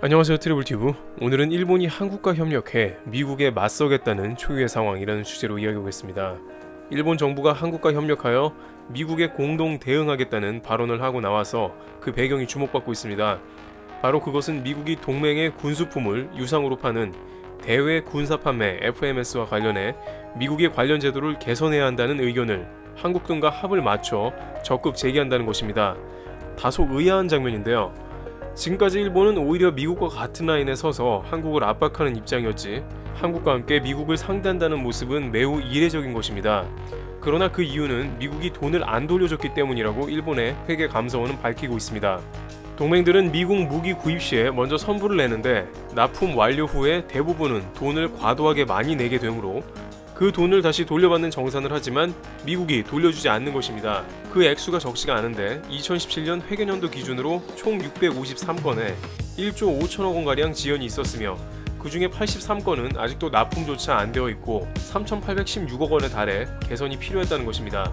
안녕하세요, 트래블튜브. 오늘은 일본이 한국과 협력해 미국에 맞서겠다는 초유의 상황이라는 주제로 이야기하겠습니다. 일본 정부가 한국과 협력하여 미국에 공동 대응하겠다는 발언을 하고 나와서 그 배경이 주목받고 있습니다. 바로 그것은 미국이 동맹의 군수품을 유상으로 파는 대외 군사 판매 FMS와 관련해 미국의 관련 제도를 개선해야 한다는 의견을 한국 등과 합을 맞춰 적극 제기한다는 것입니다. 다소 의아한 장면인데요. 지금까지 일본은 오히려 미국과 같은 라인에 서서 한국을 압박하는 입장이었지, 한국과 함께 미국을 상대한다는 모습은 매우 이례적인 것입니다. 그러나 그 이유는 미국이 돈을 안 돌려줬기 때문이라고 일본의 회계 감사원은 밝히고 있습니다. 동맹들은 미국 무기 구입 시에 먼저 선불을 내는데 납품 완료 후에 대부분은 돈을 과도하게 많이 내게 되므로 그 돈을 다시 돌려받는 정산을 하지만 미국이 돌려주지 않는 것입니다. 그 액수가 적지가 않은데 2017년 회계년도 기준으로 총 653건에 1조 5천억 원가량 지연이 있었으며 그 중에 83건은 아직도 납품조차 안 되어 있고 3,816억 원에 달해 개선이 필요했다는 것입니다.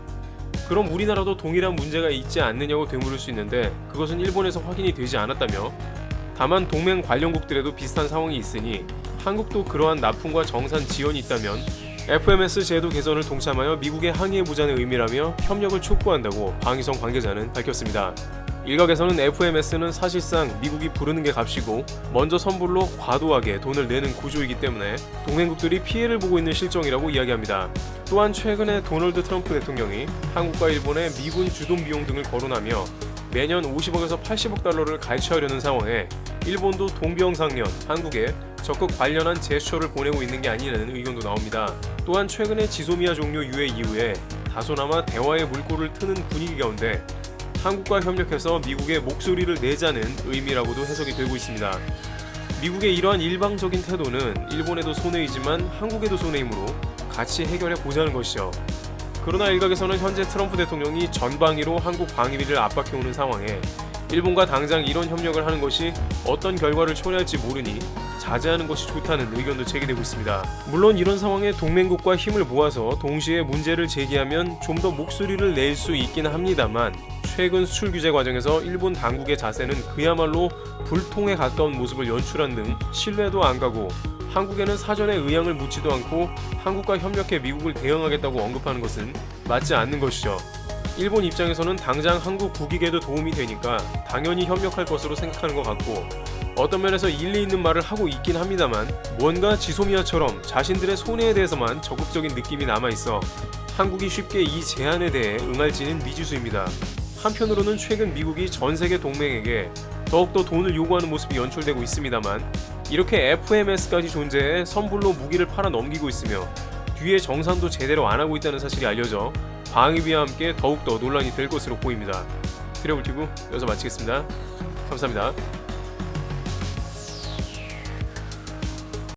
그럼 우리나라도 동일한 문제가 있지 않느냐고 되물을 수 있는데 그것은 일본에서 확인이 되지 않았다며, 다만 동맹 관련국들에도 비슷한 상황이 있으니 한국도 그러한 납품과 정산 지연이 있다면 FMS 제도 개선을 동참하여 미국에 항의해보자는 의미라며 협력을 촉구한다고 방위성 관계자는 밝혔습니다. 일각에서는 FMS는 사실상 미국이 부르는 게 값이고 먼저 선불로 과도하게 돈을 내는 구조이기 때문에 동맹국들이 피해를 보고 있는 실정이라고 이야기합니다. 또한 최근에 도널드 트럼프 대통령이 한국과 일본의 미군 주둔 비용 등을 거론하며 매년 50억에서 80억 달러를 갈취하려는 상황에 일본도 동병상련 한국에 적극 관련한 제스처를 보내고 있는 게 아니냐는 의견도 나옵니다. 또한 최근에 지소미아 종료 유예 이후에 다소나마 대화의 물꼬를 트는 분위기 가운데 한국과 협력해서 미국의 목소리를 내자는 의미라고도 해석이 되고 있습니다. 미국의 이러한 일방적인 태도는 일본에도 손해이지만 한국에도 손해이므로 같이 해결해 보자는 것이죠. 그러나 일각에서는 현재 트럼프 대통령이 전방위로 한국 방위비를 압박해오는 상황에 일본과 당장 이런 협력을 하는 것이 어떤 결과를 초래할지 모르니 자제하는 것이 좋다는 의견도 제기되고 있습니다. 물론 이런 상황에 동맹국과 힘을 모아서 동시에 문제를 제기하면 좀 더 목소리를 낼 수 있긴 합니다만, 최근 수출 규제 과정에서 일본 당국의 자세는 그야말로 불통에 가까운 모습을 연출한 등 신뢰도 안 가고 한국에는 사전에 의향을 묻지도 않고 한국과 협력해 미국을 대응하겠다고 언급하는 것은 맞지 않는 것이죠. 일본 입장에서는 당장 한국 국익에도 도움이 되니까 당연히 협력할 것으로 생각하는 것 같고, 어떤 면에서 일리 있는 말을 하고 있긴 합니다만 뭔가 지소미아처럼 자신들의 손해에 대해서만 적극적인 느낌이 남아있어 한국이 쉽게 이 제안에 대해 응할지는 미지수입니다. 한편으로는 최근 미국이 전세계 동맹에게 더욱더 돈을 요구하는 모습이 연출되고 있습니다만, 이렇게 FMS까지 존재해 선불로 무기를 팔아 넘기고 있으며 뒤에 정산도 제대로 안 하고 있다는 사실이 알려져 방위비와 함께 더욱더 논란이 될 것으로 보입니다. 트래블튜브 여기서 마치겠습니다. 감사합니다.